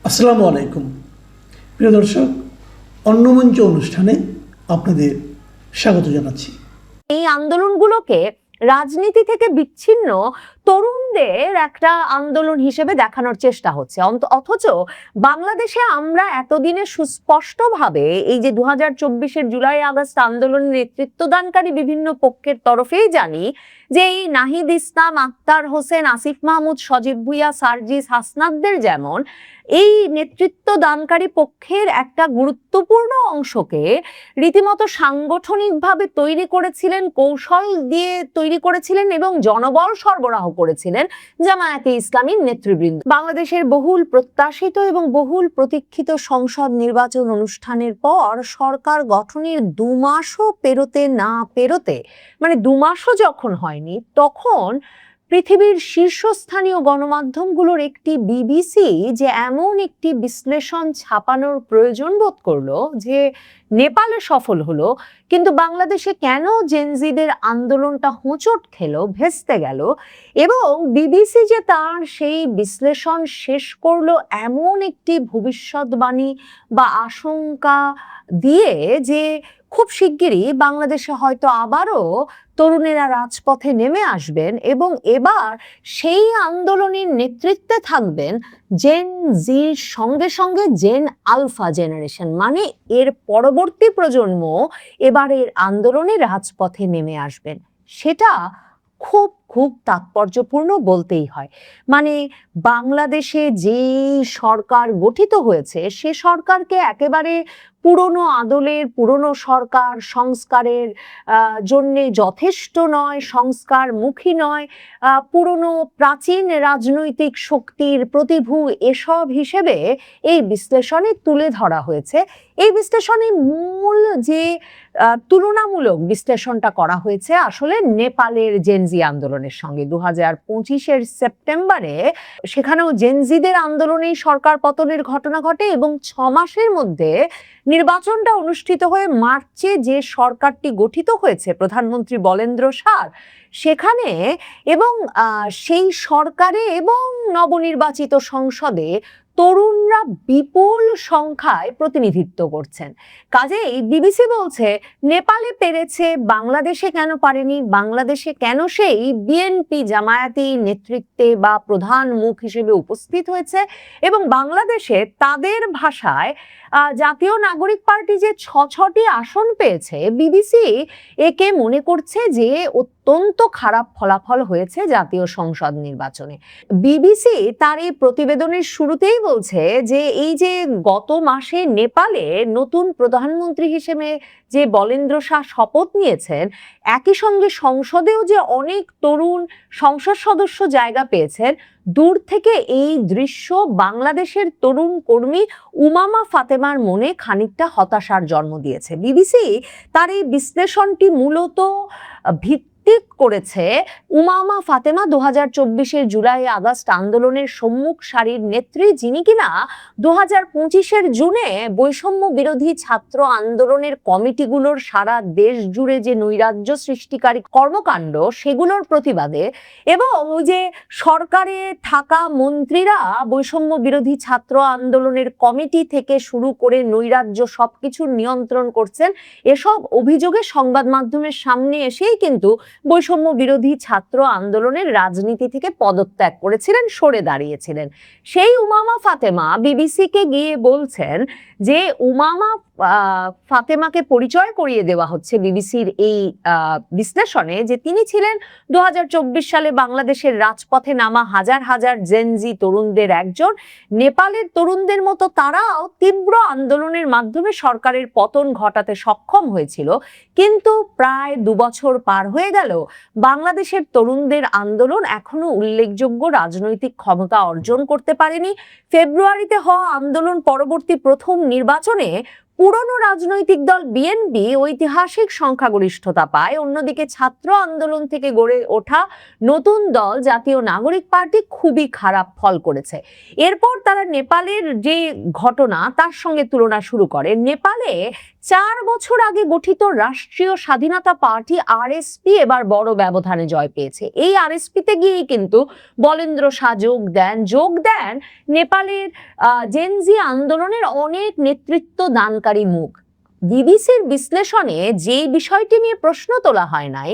আসসালামু আলাইকুম প্রিয় দর্শক, অন্নমঞ্চ অনুষ্ঠানে আপনাদের স্বাগত জানাচ্ছি। এই আন্দোলনগুলোকে রাজনীতি থেকে বিচ্ছিন্ন তরুণদের একটা আন্দোলন হিসেবে দেখানোর চেষ্টা হচ্ছে, অথচ বাংলাদেশে আমরা এতদিনে সুস্পষ্টভাবে এই যে 2024-এর জুলাই আগস্ট আন্দোলনের নেতৃত্বদানকারী বিভিন্ন পক্ষের তরফেই জানি যে এই নাহিদ ইসলাম, আক্তার হোসেন, আসিফ মাহমুদ, সজীব ভুইয়া, সার্জিস, হাসনাতদের যেমন এই নেতৃত্ব দানকারী পক্ষের একটা গুরুত্বপূর্ণ অংশকে রীতিমতো সাংগঠনিকভাবে তৈরি করেছিলেন, কৌশল দিয়ে তৈরি করেছিলেন এবং জনবল সরবরাহ করেছিলেন জামায়াতে ইসলামীর নেতৃবৃন্দ। বাংলাদেশের বহুল প্রত্যাশিত এবং বহুল প্রতীক্ষিত সংসদ নির্বাচন অনুষ্ঠানের পর সরকার গঠনের 2 মাসও পেরোতে না পেরোতে, মানে 2 মাসও যখন হয়নি, তখন পৃথিবীর শীর্ষস্থানীয় গণমাধ্যমগুলোর একটি বিবিসি যে এমন একটি বিশ্লেষণ ছাপানোর প্রয়োজন বোধ করলো যে নেপালে সফল হলো, কিন্তু বাংলাদেশে কেন জেনজিদের আন্দোলনটা হোঁচট খেলো, ভেস্তে গেল, এবং বিবিসি যে তার সেই বিশ্লেষণ শেষ করলো এমন একটি ভবিষ্যৎবাণী বা আশঙ্কা দিয়ে যে খুব শিগগিরই বাংলাদেশে হয়তো আবারও তরুণেরা রাজপথে নেমে আসবেন এবং এবার সেই আন্দোলনের নেতৃত্বে থাকবেন জেন জির সঙ্গে সঙ্গে জেন আলফা জেনারেশন, মানে এর পরবর্তী প্রজন্ম এবারের আন্দোলনে রাজপথে নেমে আসবেন। সেটা খুব খুব তাৎপর্যপূর্ণ বলতেই হয়। মানে বাংলাদেশে যে সরকার গঠিত হয়েছে সে সরকারকে একেবারে পুরনো আদলের পুরনো সরকার, সংস্কারের জন্যে যথেষ্ট নয়, সংস্কারমুখী নয়, পুরনো প্রাচীন রাজনৈতিক শক্তির প্রতিভূ এসব হিসেবে এই বিশ্লেষণে তুলে ধরা হয়েছে। এই বিশ্লেষণে মূল যে তুলনামূলক বিশ্লেষণটা করা হয়েছে আসলে নেপালের জেনজি আন্দোলনের সঙ্গে। 2025-এর সেপ্টেম্বরে সেখানেও জেনজিদের আন্দোলনেই সরকার পতনের ঘটনা ঘটে এবং 6 মাসের মধ্যে নির্বাচনটা অনুষ্ঠিত হয়ে মার্চে যে সরকারটি গঠিত হয়েছে, প্রধানমন্ত্রী বলেন্দ্র সার, সেখানে এবং সেই সরকারে এবং নবনির্বাচিত সংসদে তরুণরা বিপুল সংখ্যায় প্রতিনিধিত্ব করছেন। কাজেই বিবিসি বলছে নেপালে পেরেছে, বাংলাদেশে কেন পারেনি, বাংলাদেশে কেন সেই বিএনপি জামায়াতি নেতৃত্বে বা প্রধান মুখ হিসেবে উপস্থিত হয়েছে, এবং বাংলাদেশে তাদের ভাষায় জাতীয় নাগরিক পার্টি যে 6টি আসন পেয়েছে, বিবিসি একে মনে করছে যে অত্যন্ত খারাপ ফলাফল হয়েছে জাতীয় সংসদ নির্বাচনে। বিবিসি তার এই প্রতিবেদনের শুরুতেই বলছে যে এই যে গত মাসে নেপালে নতুন প্রধানমন্ত্রী হিসেবে যে বলেন্দ্র শাহ শপথ নিয়েছেন, একই সঙ্গে সংসদেও যে অনেক তরুণ সংসদ সদস্য জায়গা পেয়েছেন, দূর থেকে এই দৃশ্য বাংলাদেশের তরুণ কর্মী উমামা ফাতেমার মনে খানিকটা হতাশার জন্ম দিয়েছে। বিবিসি তার এই বিশ্লেষণটি মূলত ভিত্তি করেছে উমামা ফাতেমা 2024-এর জুলাই আগস্ট আন্দোলনের সম্মুখ সারির নেত্রী, যিনি কিনা 2025-এর জুনে বৈষম্য বিরোধী ছাত্র আন্দোলনের কমিটিগুলোর সারা দেশ জুড়ে যে নৈরাজ্য সৃষ্টিকারী কর্মকাণ্ড সেগুলোর প্রতিবাদে এবং ওই যে সরকারে থাকা মন্ত্রীরা বৈষম্য বিরোধী ছাত্র আন্দোলনের কমিটি থেকে শুরু করে নৈরাজ্য সবকিছুর নিয়ন্ত্রণ করছেন, এসব অভিযোগে সংবাদ মাধ্যমের সামনে এসেই কিন্তু বৈষম্য বিরোধী ছাত্র আন্দোলনের রাজনীতি থেকে পদত্যাগ করেছিলেন, সরে দাঁড়িয়েছিলেন। সেই উমামা ফাতেমা বিবিসিকে গিয়ে বলছেন যে উমামা ফাতেমাকে পরিচয় করিয়ে দেওয়া হচ্ছে বিবিসির এই বিশ্লেষণে যে তিনি ছিলেন 2024 সালে বাংলাদেশের রাজপথে নামা হাজার হাজার জেনজি তরুণদের একজন। নেপালের তরুণদের মতো তারাও তীব্র আন্দোলনের মাধ্যমে সরকারের পতন ঘটাতে সক্ষম হয়েছিল, কিন্তু প্রায় 2 বছর পার হয়ে গেল বাংলাদেশের তরুণদের আন্দোলন এখনো উল্লেখযোগ্য রাজনৈতিক ক্ষমতা অর্জন করতে পারেনি। ফেব্রুয়ারিতে হওয়া আন্দোলন পরবর্তী প্রথম নির্বাচনে পুরনো রাজনৈতিক দল বিএনপি ঐতিহাসিক সংখ্যাগরিষ্ঠতা পায়, অন্যদিকে ছাত্র আন্দোলন থেকে গড়ে ওঠা নতুন দল জাতীয় নাগরিক পার্টি খুবই খারাপ ফল করেছে। এরপর তারা নেপালের যে ঘটনা তার সঙ্গে তুলনা শুরু করে। নেপালে 4 বছর আগে গঠিত রাষ্ট্রীয় স্বাধীনতা পার্টি আরএসপি এবার বড় ব্যবধানে জয় পেয়েছে। এই আরএসপিতে গিয়েই কিন্তু বলেন্দ্র শাহ যোগ দেন নেপালের জেনজি আন্দোলনের অনেক নেতৃত্ব দানকারী মুখ। বিবিসির বিশ্লেষণে যে বিষয়টি নিয়ে প্রশ্ন তোলা হয় নাই,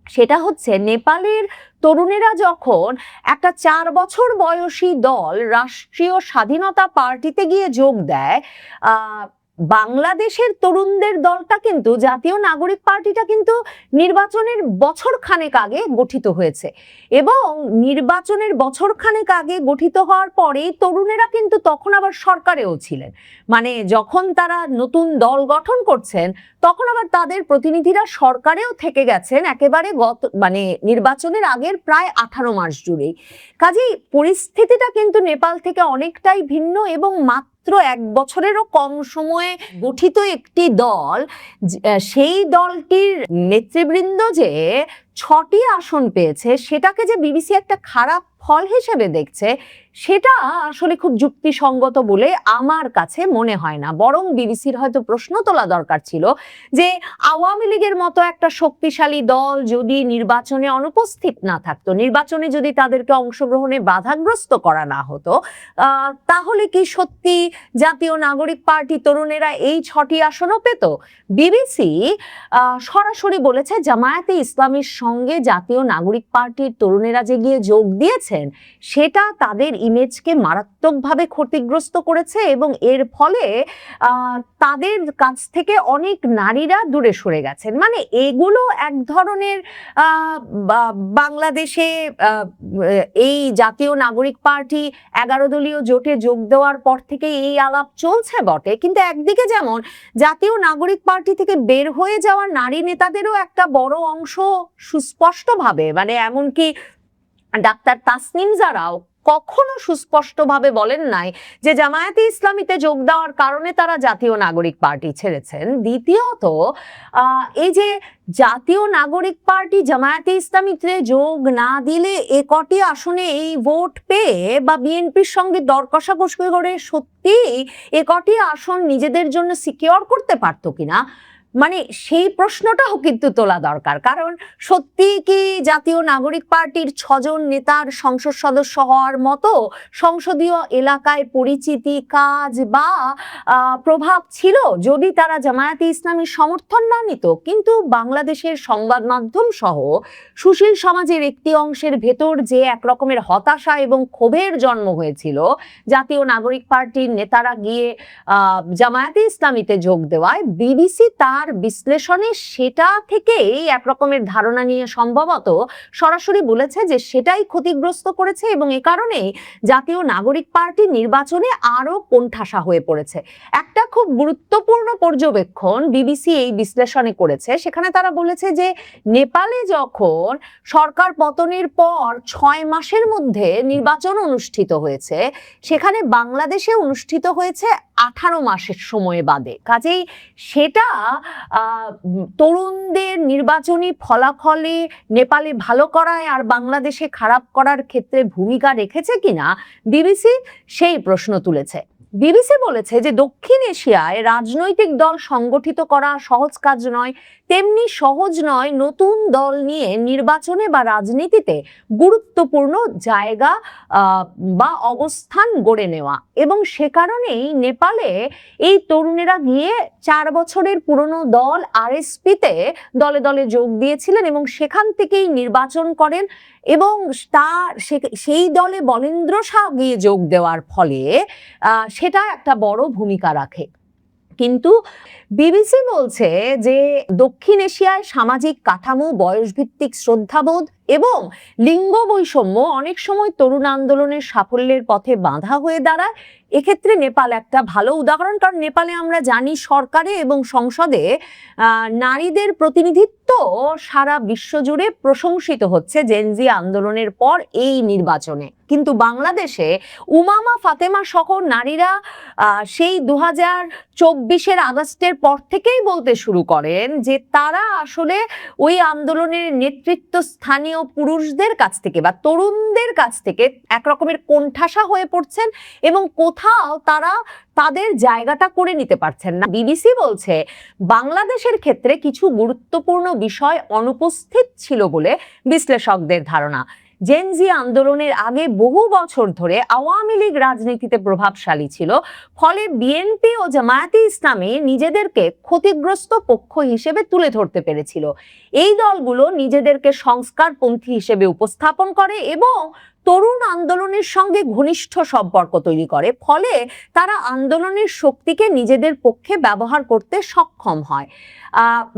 সেটা হচ্ছে নেপালের তরুণেরা যখন একটা 4 বছর বয়সী দল রাষ্ট্রীয় স্বাধীনতা পার্টিতে গিয়ে যোগ দেয়, বাংলাদেশের তরুণদের দলটা কিন্তু জাতীয় নাগরিক পার্টিটা কিন্তু নির্বাচনের বছর খানেক আগে গঠিত হয়েছে, এবং নির্বাচনের বছর খানেক আগে গঠিত হওয়ার পরেই তরুণেরা কিন্তু তখন আবার সরকারেও ছিলেন। মানে যখন তারা নতুন দল গঠন করছেন তখন আবার তাদের প্রতিনিধিরা সরকারেও থেকে গেছেন একেবারে নির্বাচনের আগের প্রায় 18 মাস জুড়েই। কাজেই পরিস্থিতিটা কিন্তু নেপাল থেকে অনেকটাই ভিন্ন, এবং মাত্র 1 বছরেরও কম সময়ে গঠিত একটি দল, সেই দলটির নেতৃবৃন্দ যে 6টি আসন পেয়েছে সেটাকে যে বিবিসি একটা খারাপ ফল হিসেবে দেখছে, সেটা আসলে খুব যুক্তিসঙ্গত বলে আমার কাছে মনে হয় না। বরং বিবিসির হয়তো প্রশ্ন তোলা দরকার ছিল যে আওয়ামী লীগের মতো একটা শক্তিশালী দল যদি নির্বাচনে অনুপস্থিত না থাকতো, নির্বাচনে যদি তাদেরকে অংশগ্রহণে বাধাগ্রস্ত করা না হতো, তাহলে কি সত্যি জাতীয় নাগরিক পার্টি তরুণেরা এই 6টি আসনও পেত? বিবিসি সরাসরি বলেছে জামায়াতে ইসলামীর সঙ্গে জাতীয় নাগরিক পার্টির তরুণেরা যে গিয়ে যোগ দিয়েছেন সেটা তাদের ইমেজকে মারাত্মকভাবে ক্ষতিগ্রস্ত করেছে, এবং এর ফলে তাদের কাছ থেকে অনেক নারীরা দূরে সরে গেছেন। মানে এগুলো এক ধরনের বাংলাদেশে এই জাতীয় নাগরিক পার্টি 11 দলীয় জোটে যোগ দেওয়ার পর থেকে এই আলাপ চলছে বটে, কিন্তু একদিকে যেমন জাতীয় নাগরিক পার্টি থেকে বের হয়ে যাওয়া নারী নেতাদেরও একটা বড় অংশ সুস্পষ্টভাবে, মানে এমনকি ডাক্তার তাসনিম জারাও কখনো সুস্পষ্টভাবে বলেন নাই যে জামায়াতে ইসলামীতে যোগ দেওয়ার কারণে তারা জাতীয় নাগরিক পার্টি ছেড়েছেন। দ্বিতীয়ত, এই যে জাতীয় নাগরিক পার্টি জামায়াতে ইসলামীতে যোগ না দিলে এ কটি আসনে এই ভোট পেয়ে বা বিএনপির সঙ্গে দর কষাকষি করে সত্যি এ কটি আসন নিজেদের জন্য সিকিউর করতে পারতো কিনা, মানে সেই প্রশ্নটাও কিন্তু তোলা দরকার। কারণ সত্যি কি জাতীয় নাগরিক পার্টির 6 জন নেতার সংসদ সদস্য হওয়ার মতো সংসদীয় এলাকায় পরিচিতি, কাজ বা প্রভাব ছিল যদি তারা জামায়াতে ইসলামীর সমর্থন না নিত? কিন্তু বাংলাদেশের সংবাদ মাধ্যম সহ সুশীল সমাজের একটি অংশের ভেতর যে এক রকমের হতাশা এবং ক্ষোভের জন্ম হয়েছিল জাতীয় নাগরিক পার্টির নেতারা গিয়ে জামায়াতে ইসলামীতে যোগ দেওয়ায়, বিবিসি তার বিশ্লেষণে সেটা থেকেই এক রকমের ধারণা নিয়ে সম্ভবত সরাসরি বলেছে যে সেটাই ক্ষতিগ্রস্ত করেছে, এবং এ কারণেই জাতীয় নাগরিক পার্টি নির্বাচনে আরো কোণঠাসা হয়ে পড়েছে। একটা খুব গুরুত্বপূর্ণ পর্যবেক্ষণ বিবিসি এই বিশ্লেষণে করেছে, সেখানে তারা বলেছে যে নেপালে যখন সরকার পতনের পর 6 মাসের মধ্যে নির্বাচন অনুষ্ঠিত হয়েছে, সেখানে বাংলাদেশে অনুষ্ঠিত হয়েছে 18 মাসের সময় বাদে। কাজেই সেটা তরুণদের নির্বাচনী ফলাফলে নেপালে ভালো করায় আর বাংলাদেশে খারাপ করার ক্ষেত্রে ভূমিকা রেখেছে কিনা বিবিসি সেই প্রশ্ন তুলেছে। বিবিসি বলেছে যে দক্ষিণ এশিয়ায় রাজনৈতিক দল সংগঠিত করা সহজ কাজ নয়, তেমনি সহজ নয় নতুন দল নিয়ে নির্বাচনে বা রাজনীতিতে গুরুত্বপূর্ণ জায়গা বা অবস্থান গড়ে নেওয়া, এবং সে কারণেই নেপালে এই তরুণেরা গিয়ে 4 বছরের পুরনো দল আরএসপিতে দলে দলে যোগ দিয়েছিলেন এবং সেখান থেকেই নির্বাচন করেন, এবং সেই দলে বলেন্দ্র শাহ গিয়ে যোগ দেওয়ার ফলে সেটা একটা বড় ভূমিকা রাখে। কিন্তু বিবিসি বলছে যে দক্ষিণ এশিয়ায় সামাজিক কাঠামো, বয়সভিত্তিক শ্রদ্ধাবোধ এবং লিঙ্গ বৈষম্য অনেক সময় তরুণ আন্দোলনের সাফল্যের পথে বাধা হয়ে দাঁড়ায়। এক্ষেত্রে নেপাল একটা ভালো উদাহরণ, কারণ নেপালে আমরা জানি সরকারে এবং সংসদে নারীদের প্রতিনিধিত্ব সারা বিশ্বজুড়ে প্রশংসিত হচ্ছে জেনজি আন্দোলনের পর এই নির্বাচনে। কিন্তু বাংলাদেশে উমামা ফাতেমা সহ নারীরা সেই 2024-এর আগস্টের পর থেকেই বলতে শুরু করেন যে তারা আসলে ওই আন্দোলনের নেতৃত্ব স্থানীয় পুরুষদের কাছ থেকে বা তরুণদের কাছ থেকে এক রকমের কোণঠাসা হয়ে পড়ছেন এবং কোথাও তারা তাদের জায়গাটা করে নিতে পারছেন না। বিবিসি বলছে বাংলাদেশের ক্ষেত্রে কিছু গুরুত্বপূর্ণ বিষয় অনুপস্থিত ছিল বলে বিশ্লেষকদের ধারণা। জেনজি আন্দোলনের আগে বহু বছর ধরে আওয়ামী লীগ রাজনীতিতে প্রভাবশালী ছিল, ফলে বিএনপি ও জামায়াতে ইসলামী নিজেদেরকে ক্ষতিগ্রস্ত পক্ষ হিসেবে তুলে ধরতে পেরেছিল। এই দলগুলো নিজেদেরকে সংস্কারপন্থী হিসেবে উপস্থাপন করে এবং তরুণ আন্দোলনের সঙ্গে ঘনিষ্ঠ সম্পর্ক তৈরি করে, ফলে তারা আন্দোলনের শক্তিকে নিজেদের পক্ষে ব্যবহার করতে সক্ষম হয়।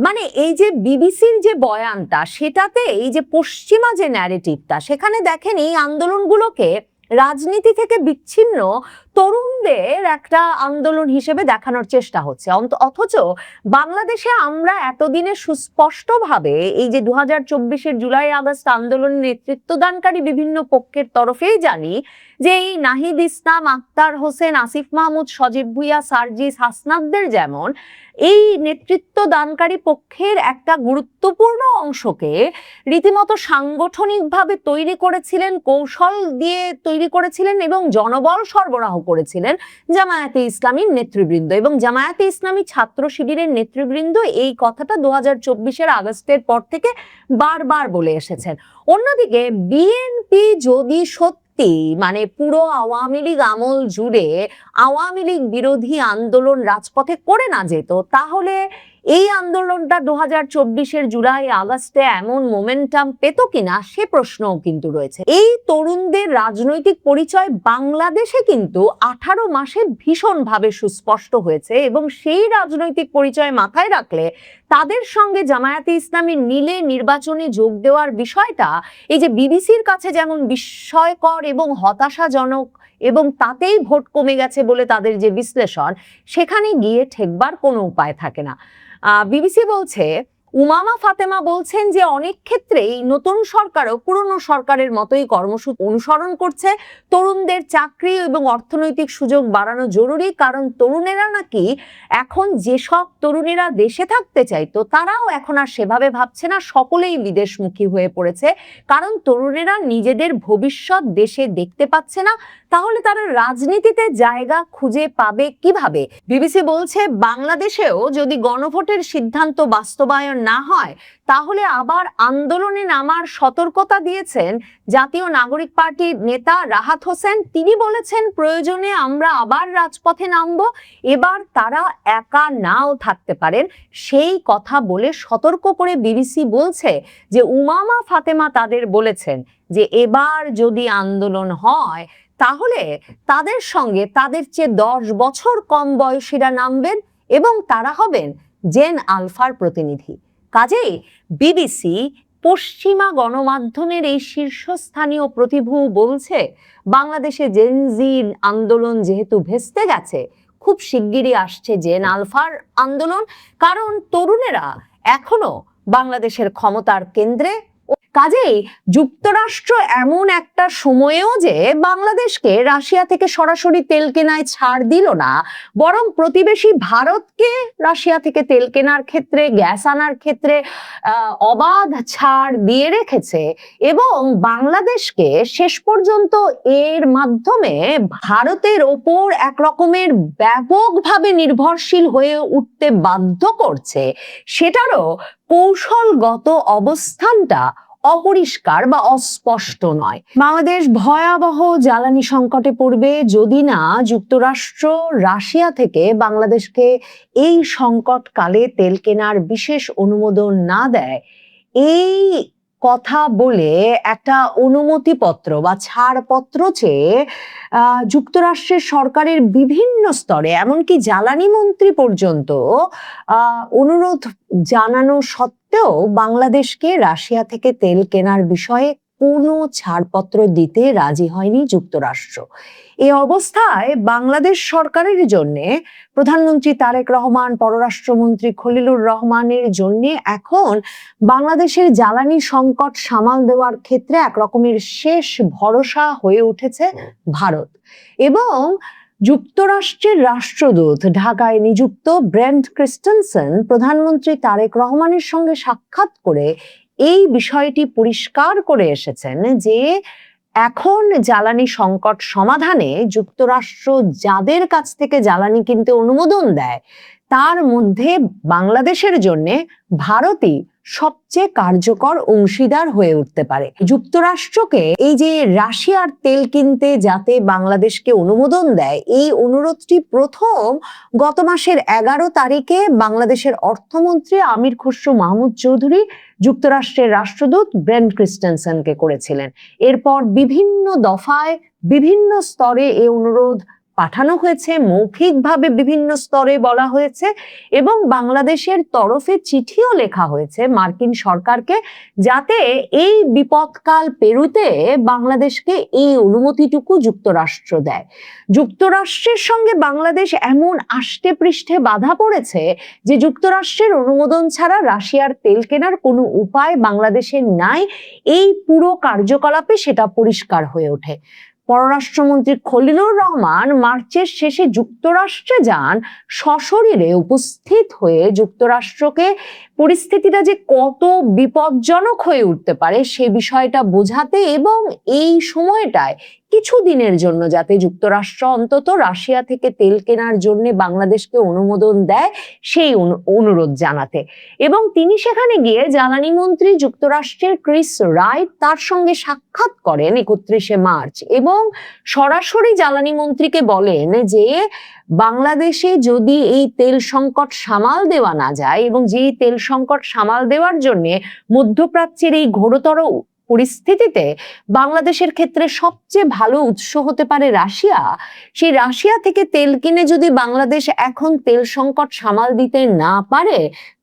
মানে এই যে বিবিসির যে বয়ানটা, সেটাতে এই যে পশ্চিমা যে ন্যারেটিভটা, সেখানে দেখেন এই আন্দোলনগুলোকে রাজনীতি থেকে বিচ্ছিন্ন তরুণদের একটা আন্দোলন হিসেবে দেখানোর চেষ্টা হচ্ছে। অথচ বাংলাদেশে আমরা এতদিনে সুস্পষ্টভাবে এই যে 2024-এর জুলাই আগস্ট আন্দোলনের নেতৃত্বদানকারী বিভিন্ন পক্ষের তরফেই জানি যে এই নাহিদ ইসলাম, আক্তার হোসেন, আসিফ মাহমুদ, সজীব ভুইয়া, সার্জিস, হাসনাতদের যেমন এই নেতৃত্ব দানকারী পক্ষের একটা গুরুত্বপূর্ণ অংশকে রীতিমতো সাংগঠনিকভাবে তৈরি করেছিলেন, কৌশল দিয়ে তৈরি করেছিলেন এবং জনবল সরবরাহ করেছিলেন জামায়াতে ইসলামীর নেতৃবৃন্দ এবং জামায়াতে ইসলামী ছাত্র শিবিরের নেতৃবৃন্দ এই কথাটা 2024-এর আগস্টের পর থেকে বারবার বলে এসেছেন। অন্যদিকে বিএনপি যদি মানে পুরো আওয়ামী লীগ আমল জুড়ে আওয়ামী লীগ বিরোধী আন্দোলন রাজপথে করে না যেত, তাহলে এই আন্দোলনটা 2024-এর জুলাই আগস্টে এমন মোমেন্টাম পেত কিনা সে প্রশ্নও কিন্তু রয়েছে। এই তরুণদের রাজনৈতিক পরিচয় বাংলাদেশে কিন্তু 18 মাসে ভীষণভাবে সুস্পষ্ট হয়েছে এবং সেই রাজনৈতিক পরিচয় মাথায় রাখলে তাদের সঙ্গে জামায়াতে ইসলামীর মিলে নির্বাচনে যোগ দেওয়ার বিষয়টা এই যে বিবিসির কাছে যেমন বিস্ময়কর এবং হতাশাজনক এবং তাতেই ভোট কমে গেছে বলে তাদের যে বিশ্লেষণ, সেখানে গিয়ে ঠেকবার কোনো উপায় থাকে না। বিবিসি বলছে উমামা ফাতেমা বলছেন যে অনেক ক্ষেত্রেই নতুন সরকারও পুরনো সরকারের মতোই কর্মসূচি অনুসরণ করছে। তরুণদের চাকরি এবং অর্থনৈতিক সুযোগ বাড়ানো জরুরি, কারণ তরুণেরা নাকি এখন যেসব তরুণেরা দেশে থাকতে চাইতো তারাও এখন আর সেভাবে ভাবছে না, সকলেই বিদেশমুখী হয়ে পড়েছে, কারণ তরুণেরা নিজেদের ভবিষ্যৎ দেশে দেখতে পাচ্ছে না, তাহলে তারা রাজনীতিতে জায়গা খুঁজে পাবে কিভাবে? বিবিসি বলছে বাংলাদেশেও যদি গণভোটের সিদ্ধান্ত বাস্তবায়ন না হয় তাহলে আবার আন্দোলনে নামার সতর্কতা দিয়েছেন জাতীয় নাগরিক পার্টির নেতা রাহাত হোসেন। তিনি বলেছেন প্রয়োজনে আমরা আবার রাজপথে নামব, এবার তারা একা নাও থাকতে পারেন। সেই কথা বলে সতর্ক করে বিবিসি বলছে যে উমামা ফাতেমা তাদের বলেছেন যে এবার যদি আন্দোলন হয় তাহলে তাদের সঙ্গে তাদের চেয়ে 10 বছর কম বয়সীরা নামবেন এবং তারা হবেন জেন আলফার প্রতিনিধি। কাজেই বিবিসি পশ্চিমা গণমাধ্যমের এই শীর্ষস্থানীয় প্রতিভূ বলছে বাংলাদেশে জেনজি আন্দোলন যেহেতু ভেস্তে গেছে, খুব শিগগিরই আসছে জেন আলফার আন্দোলন, কারণ তরুণেরা এখনো বাংলাদেশের ক্ষমতার কেন্দ্রে। কাজেই যুক্তরাষ্ট্র এমন একটা সময়েও যে বাংলাদেশকে রাশিয়া থেকে সরাসরি তেল কেনায় ছাড় দিল না, বরং প্রতিবেশী ভারতকে রাশিয়া থেকে তেল কেনার ক্ষেত্রে, গ্যাস আনার ক্ষেত্রে অবাধ ছাড় দিয়ে রেখেছে এবং বাংলাদেশকে শেষ পর্যন্ত এর মাধ্যমে ভারতের ওপর এক রকমের ব্যাপকভাবে নির্ভরশীল হয়ে উঠতে বাধ্য করছে, সেটারও কৌশলগত অবস্থানটা অপরিষ্কার বা অস্পষ্ট নয়। বাংলাদেশ ভয়াবহ জ্বালানি সংকটে পড়বে যদি না যুক্তরাষ্ট্র রাশিয়া থেকে বাংলাদেশকে এই সংকটকালে তেল কেনার বিশেষ অনুমোদন না দেয়। এই কথা বলে একটা অনুমতিপত্র বা ছাড়পত্র চেয়ে যুক্তরাষ্ট্রের সরকারের বিভিন্ন স্তরে এমনকি জ্বালানি মন্ত্রী পর্যন্ত অনুরোধ জানানো সত্ত্বেও বাংলাদেশকে রাশিয়া থেকে তেল কেনার বিষয়ে কোনো ছাড়পত্র দিতে রাজি হয়নি যুক্তরাষ্ট্র। এই অবস্থায় বাংলাদেশ সরকারের জন্য প্রধানমন্ত্রী তারেক রহমান, পররাষ্ট্রমন্ত্রী খলিলুর রহমানের জন্য এখন বাংলাদেশের জ্বালানি সংকট সামাল দেওয়ার ক্ষেত্রে এক রকমের শেষ ভরসা হয়ে উঠেছে ভারত। এবং যুক্তরাষ্ট্রের রাষ্ট্রদূত ঢাকায় নিযুক্ত ব্রেন্ট ক্রিস্টেনসেন প্রধানমন্ত্রী তারেক রহমানের সঙ্গে সাক্ষাৎ করে এই বিষয়টি পরিষ্কার করে এসেছেন যে এখন জ্বালানি সংকট সমাধানে যুক্তরাষ্ট্র যাদের কাছ থেকে জ্বালানি কিনতে অনুমোদন দেয় তার মধ্যে বাংলাদেশের জন্য ভারতই সবচেয়ে কার্যকর অংশীদার হয়ে উঠতে পারে। যুক্তরাষ্ট্রকে এই যে রাশিয়ার তেল কিনতে যাতে বাংলাদেশকে অনুমোদন দেয়, এই অনুরোধটি প্রথম গত মাসের 11 তারিখে বাংলাদেশের অর্থমন্ত্রী আমির খসরু মাহমুদ চৌধুরী যুক্তরাষ্ট্রের রাষ্ট্রদূত ব্রেন্ট ক্রিস্টেনসেনকে করেছিলেন। এরপর বিভিন্ন দফায় বিভিন্ন স্তরে এই অনুরোধ পাঠানো হয়েছে, মৌখিকভাবে বিভিন্ন স্তরে বলা হয়েছে এবং বাংলাদেশের তরফে চিঠিও লেখা হয়েছে মার্কিন সরকারকে, যাতে এই বিপদকাল পেরুতে বাংলাদেশকে এই অনুমতিটুকু যুক্তরাষ্ট্র দেয়। যুক্তরাষ্ট্রের সঙ্গে বাংলাদেশ এমন আষ্টে পৃষ্ঠে বাধা পড়েছে যে যুক্তরাষ্ট্রের অনুমোদন ছাড়া রাশিয়ার তেল কেনার কোনো উপায় বাংলাদেশের নাই। এই পুরো কার্যকলাপে সেটা পরিষ্কার হয়ে ওঠে। পররাষ্ট্রমন্ত্রী খলিলুর রহমান মার্চের শেষে যুক্তরাষ্ট্রে যান, সশরীরে উপস্থিত হয়ে যুক্তরাষ্ট্রকে পরিস্থিতিটা যে কত বিপজ্জনক হয়ে উঠতে পারে সে বিষয়টা বোঝাতে এবং এই সময়টায় কিছুদিনের জন্য যাতে যুক্তরাষ্ট্র অন্তত রাশিয়া থেকে তেল কেনার জন্য বাংলাদেশকে অনুমোদন দেয় সেই অনুরোধ জানাতে। এবং তিনি সেখানে গিয়ে জ্বালানি মন্ত্রী যুক্তরাষ্ট্রের ক্রিস রাইট তার সঙ্গে সাক্ষাৎ করেন 31শে মার্চ এবং সরাসরি জ্বালানি মন্ত্রীকে বলেন যে বাংলাদেশে যদি এই তেল সংকট সামাল দেওয়া না যায় এবং যেই তেল সংকট সামাল দেওয়ার জন্য মধ্যপ্রাচ্যের এই ঘোরতর পরিস্থিতিতে বাংলাদেশের ক্ষেত্রে সবচেয়ে ভালো উৎস হতে পারে রাশিয়া, সেই রাশিয়া থেকে তেল কিনে যদি বাংলাদেশ এখন তেল সংকট সামাল দিতে না পারে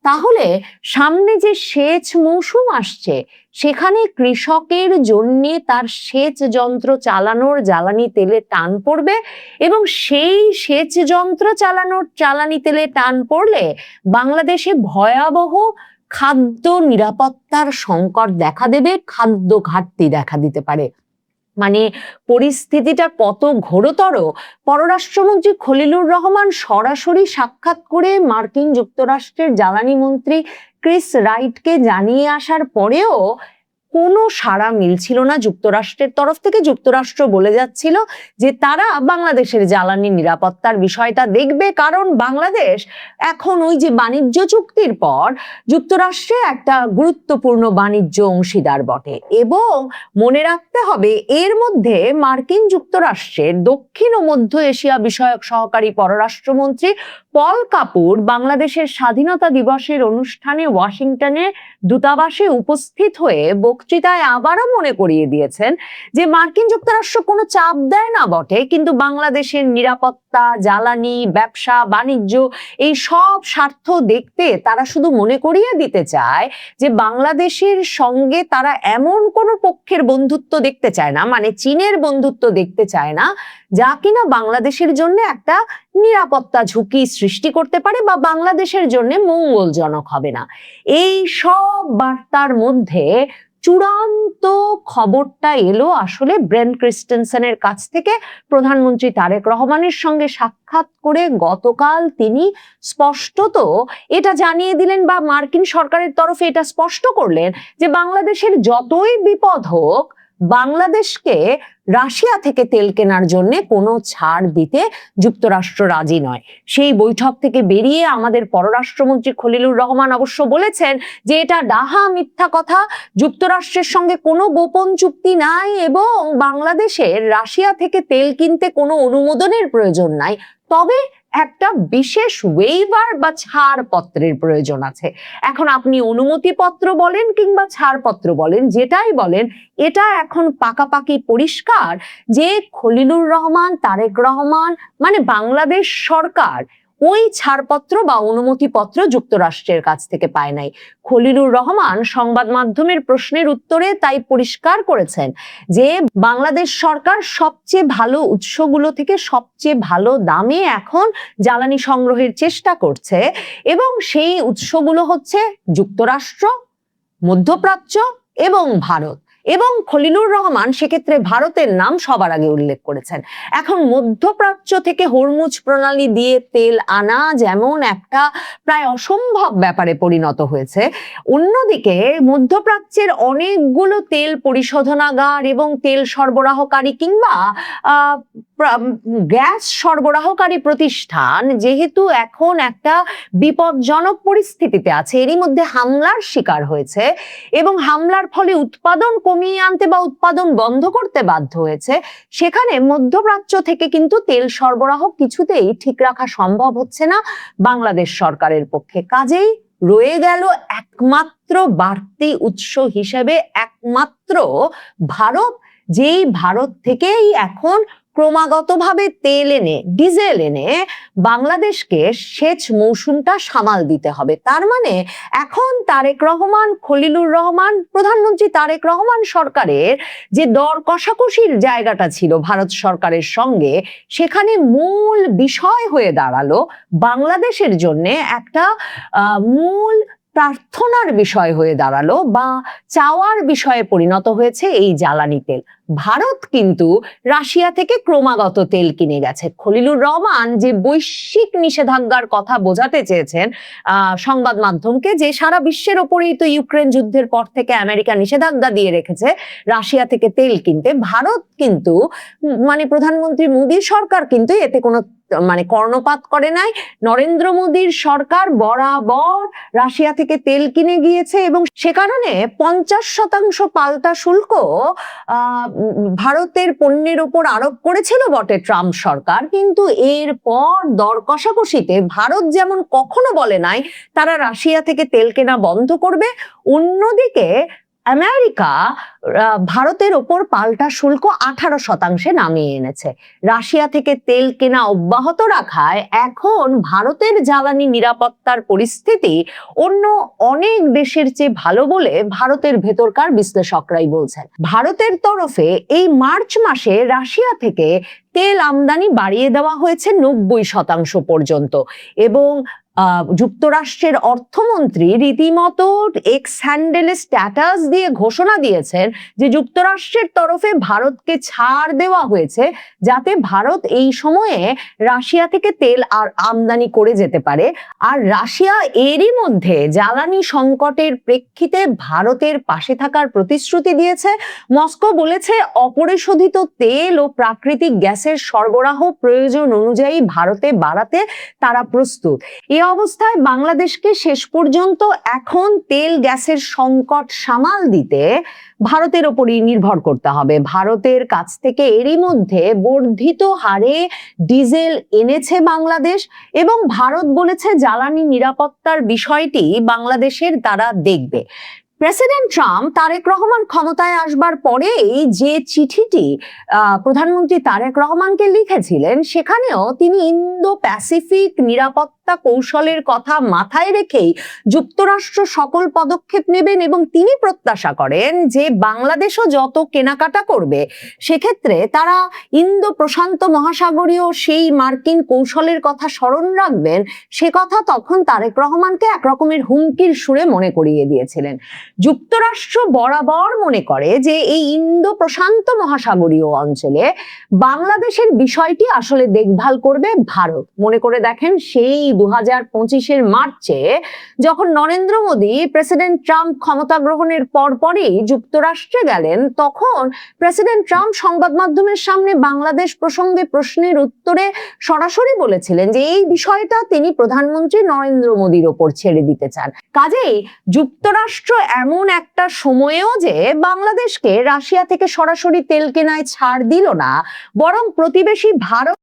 তাহলে সামনে যে সেচ মৌসুম আসছে সেখানে কৃষকের জন্য তার সেচ যন্ত্র চালানোর জ্বালানি তেলে টান পড়বে এবং সেই সেচ যন্ত্র চালানোর জ্বালানি তেলে টান পড়লে বাংলাদেশে ভয়াবহ খাদ্য নিরাপত্তার সংকট দেখা দেবে, খাদ্য ঘাটতি দেখা দিতে পারে। মানে পরিস্থিতিটা কত ঘোরতর পররাষ্ট্রমন্ত্রী খলিলুর রহমান সরাসরি সাক্ষাৎ করে মার্কিন যুক্তরাষ্ট্রের জ্বালানি মন্ত্রী ক্রিস রাইটকে জানিয়ে আসার পরেও কোনো সাড়া মিলছিল না যুক্তরাষ্ট্রের তরফ থেকে। যুক্তরাষ্ট্র বলে যাচ্ছিল যে তারা বাংলাদেশের জ্বালানি নিরাপত্তার বিষয়টা দেখবে, কারণ বাংলাদেশ এখন ওই যে বাণিজ্য চুক্তির পর যুক্তরাষ্ট্রে একটা গুরুত্বপূর্ণ বাণিজ্য অংশীদার বটে। এবং মনে রাখতে হবে এর মধ্যে মার্কিন যুক্তরাষ্ট্রের দক্ষিণ ও মধ্য এশিয়া বিষয়ক সহকারী পররাষ্ট্রমন্ত্রী পল কাপুর বাংলাদেশের স্বাধীনতা দিবসের অনুষ্ঠানে ওয়াশিংটনে দূতাবাসে উপস্থিত হয়ে বক্তৃতায় আবারও মনে করিয়ে দিয়েছেন যে মার্কিন যুক্তরাষ্ট্র কোনো চাপ দেয় না বটে, কিন্তু বাংলাদেশের নিরাপত্তা, জ্বালানি, ব্যবসা বাণিজ্য এই সব স্বার্থ দেখতে তারা শুধু মনে করিয়ে দিতে চায় যে বাংলাদেশের সঙ্গে তারা এমন কোনো পক্ষের বন্ধুত্ব দেখতে চায় না, মানে চীনের বন্ধুত্ব দেখতে চায় না যা কিনা বাংলাদেশের জন্য একটা নিরাপত্তা ঝুঁকি সৃষ্টি করতে পারে বা বাংলাদেশের জন্য মঙ্গলজনক হবে না। এই সব বার্তার মধ্যে চূড়ান্ত খবরটা এলো আসলে ব্রেন্ট ক্রিস্টেনসেনের কাছ থেকে। প্রধানমন্ত্রী তারেক রহমানের সঙ্গে সাক্ষাৎ করে গতকাল তিনি স্পষ্টত এটা জানিয়ে দিলেন বা মার্কিন সরকারের তরফে এটা স্পষ্ট করলেন যে বাংলাদেশের যতই বিপদ হোক বাংলাদেশকে রাশিয়া থেকে তেল কেনার জন্য কোনো ছাড় দিতে যুক্তরাষ্ট্র রাজি নয়। সেই বৈঠক থেকে বেরিয়ে আমাদের পররাষ্ট্রমন্ত্রী খলিলুর রহমান অবশ্য বলেছেন যে এটা ডাহা মিথ্যা কথা, যুক্তরাষ্ট্রের সঙ্গে কোনো গোপন চুক্তি নাই এবং বাংলাদেশের রাশিয়া থেকে তেল কিনতে কোনো অনুমোদনের প্রয়োজন নাই, তবে একটা বিশেষ ওয়েইভার বা ছাড়পত্রের প্রয়োজন আছে। এখন আপনি অনুমতিপত্র বলেন কিংবা ছাড়পত্র বলেন, যেটাই বলেন, এটা এখন পাকাপাকি পরিষ্কার যে খলিলুর রহমান, তারেক রহমান মানে বাংলাদেশ সরকার ওই ছাড়পত্র বা অনুমতিপত্র যুক্তরাষ্ট্রের কাছ থেকে পায় নাই। খলিলুর রহমান সংবাদ মাধ্যমের প্রশ্নের উত্তরে তাই পরিষ্কার করেছেন যে বাংলাদেশ সরকার সবচেয়ে ভালো উৎসগুলো থেকে সবচেয়ে ভালো দামে এখন জ্বালানি সংগ্রহের চেষ্টা করছে এবং সেই উৎসগুলো হচ্ছে যুক্তরাষ্ট্র, মধ্যপ্রাচ্য এবং ভারত। এবং খলিলুর রহমান সেক্ষেত্রে ভারতের নাম সবার আগে উল্লেখ করেছেন। এখন মধ্যপ্রাচ্য থেকে হরমুজ প্রণালী দিয়ে তেল আনা যেমন একটা প্রায় অসম্ভব ব্যাপারে পরিণত হয়েছে, অন্যদিকে মধ্যপ্রাচ্যের অনেকগুলো তেল পরিশোধনাগার এবং তেল সরবরাহকারী কিংবা গ্যাস সরবরাহকারী প্রতিষ্ঠান যেহেতু এখন একটা বিপজ্জনক পরিস্থিতিতে আছে, এরই মধ্যে হামলার শিকার হয়েছে এবং হামলার ফলে উৎপাদন কমিয়ে আনতে বা উৎপাদন বন্ধ করতে বাধ্য হয়েছে, সেখানে মধ্যপ্রাচ্য থেকে কিন্তু তেল সরবরাহ কিছুতেই ঠিক রাখা সম্ভব হচ্ছে না বাংলাদেশ সরকারের পক্ষে। কাজেই রয়ে গেল একমাত্র বাড়তি উৎস হিসেবে একমাত্র ভারত, যেই ভারত থেকেই এখন ক্রমাগতভাবে তেল এনে ডিজেল এনে বাংলাদেশকে সেচ মৌসুমটা সামাল দিতে হবে। তার মানে এখন তারেক রহমান, খলিলুর রহমান, প্রধানমন্ত্রী তারেক রহমান সরকারের যে দর কষাকষির জায়গাটা ছিল ভারত সরকারের সঙ্গে, সেখানে মূল বিষয় হয়ে দাঁড়ালো বাংলাদেশের জন্য একটা মূল প্রার্থনার বিষয় হয়ে দাঁড়ালো বা চাওয়ার বিষয়ে পরিণত হয়েছে এই জ্বালানি তেল। ভারত কিন্তু রাশিয়া থেকে ক্রমাগত তেল কিনে গেছে। খলিলুর রহমান যে বৈশ্বিক নিষেধাজ্ঞার কথা বোঝাতে চেয়েছেন সংবাদ মাধ্যমকে, যে সারা বিশ্বের ওপরেই তো ইউক্রেন যুদ্ধের পর থেকে আমেরিকা নিষেধাজ্ঞা দিয়ে রেখেছে রাশিয়া থেকে তেল কিনতে, ভারত কিন্তু প্রধানমন্ত্রী মোদীর সরকার কিন্তু এতে কোনো কর্ণপাত করে নাই। নরেন্দ্র মোদীর সরকার বরাবর রাশিয়া থেকে তেল কিনে গিয়েছে এবং সে কারণে 50% পাল্টা শুল্ক ভারতের পণ্যের উপর আরোপ করেছিল বটে ট্রাম্প সরকার, কিন্তু এরপর দর কষাকষিতে ভারত যেমন কখনো বলে নাই তারা রাশিয়া থেকে তেল কেনা বন্ধ করবে, অন্যদিকে আমেরিকা ভারতের ওপর পাল্টা শুল্ক 18% নামিয়ে এনেছে। রাশিয়া থেকে তেল কেনা অব্যাহত রাখায় এখন ভারতের জ্বালানি নিরাপত্তার পরিস্থিতি অন্য অনেক দেশের চেয়ে ভালো বলে ভারতের ভেতরকার বিশ্লেষকরাই বলছেন। ভারতের তরফে এই মার্চ মাসে রাশিয়া থেকে তেল আমদানি বাড়িয়ে দেওয়া হয়েছে 90% পর্যন্ত এবং যুক্তরাষ্ট্রের অর্থমন্ত্রী রীতিমতো এক্স হ্যান্ডেলে স্ট্যাটাস দিয়ে ঘোষণা দিয়েছেন যে যুক্তরাষ্ট্রের তরফে ভারতকে ছাড় দেওয়া হয়েছে যাতে ভারত এই সময়ে রাশিয়া থেকে তেল আর আমদানি করে যেতে পারে। আর রাশিয়া এরই মধ্যে জ্বালানি সংকটের প্রেক্ষিতে ভারতের পাশে থাকার প্রতিশ্রুতি দিয়েছে। মস্কো বলেছে অপরিশোধিত তেল ও প্রাকৃতিক গ্যাসের সরবরাহ প্রয়োজন অনুযায়ী ভারতে বাড়াতে তারা প্রস্তুত। এই অবস্থায় বাংলাদেশকে শেষ পর্যন্ত এখন তেল গ্যাসের সংকট সামাল দিতে ভারতের উপরই নির্ভর করতে হবে। ভারতের কাছ থেকে এরই মধ্যে বর্ধিত হারে ডিজেল এনেছে বাংলাদেশ এবং ভারত বলেছে জ্বালানি নিরাপত্তার বিষয়টি বাংলাদেশের তারা দেখবে। প্রেসিডেন্ট ট্রাম্প তারেক রহমান ক্ষমতায় আসবার পরেই যে চিঠিটি প্রধানমন্ত্রী তারেক রহমানকে লিখেছিলেন, সেখানেও তিনি ইন্দো প্যাসিফিক নিরাপত্তা কৌশলের কথা মাথায় রেখেই যুক্তরাষ্ট্র সকল পদক্ষেপ নেবেন এবং তিনি প্রত্যাশা করেন যে বাংলাদেশও যত কেনাকাটা করবে সেক্ষেত্রে তারা ইন্দো প্রশান্ত মহাসাগরীয় সেই মার্কিন কৌশলের কথা স্মরণ রাখবেন। সে কথা তখন তারেক রহমানকে একরকমের হুমকির সুরে মনে করিয়ে দিয়েছিলেন। যুক্তরাষ্ট্র বরাবর মনে করে যে এই ইন্দো প্রশান্ত মহাসাগরীয় অঞ্চলে বাংলাদেশের বিষয়টি আসলে দেখভাল করবে ভারত। মনে করে দেখেন সেই 2025-এর মার্চে যখন নরেন্দ্র মোদী প্রেসিডেন্ট ট্রাম্প ক্ষমতা গ্রহণের পরপরই যুক্তরাষ্ট্রে গেলেন, তখন প্রেসিডেন্ট ট্রাম্প সংবাদ মাধ্যমের সামনে বাংলাদেশ প্রসঙ্গে প্রশ্নের উত্তরে সরাসরি বলেছিলেন যে এই বিষয়টা তিনি প্রধানমন্ত্রী নরেন্দ্র মোদীর ওপর ছেড়ে দিতে চান। কাজেই যুক্তরাষ্ট্র এমন একটা সময়েও যে বাংলাদেশকে রাশিয়া থেকে সরাসরি তেল কেনায় ছাড় দিল না, বরং প্রতিবেশী ভারত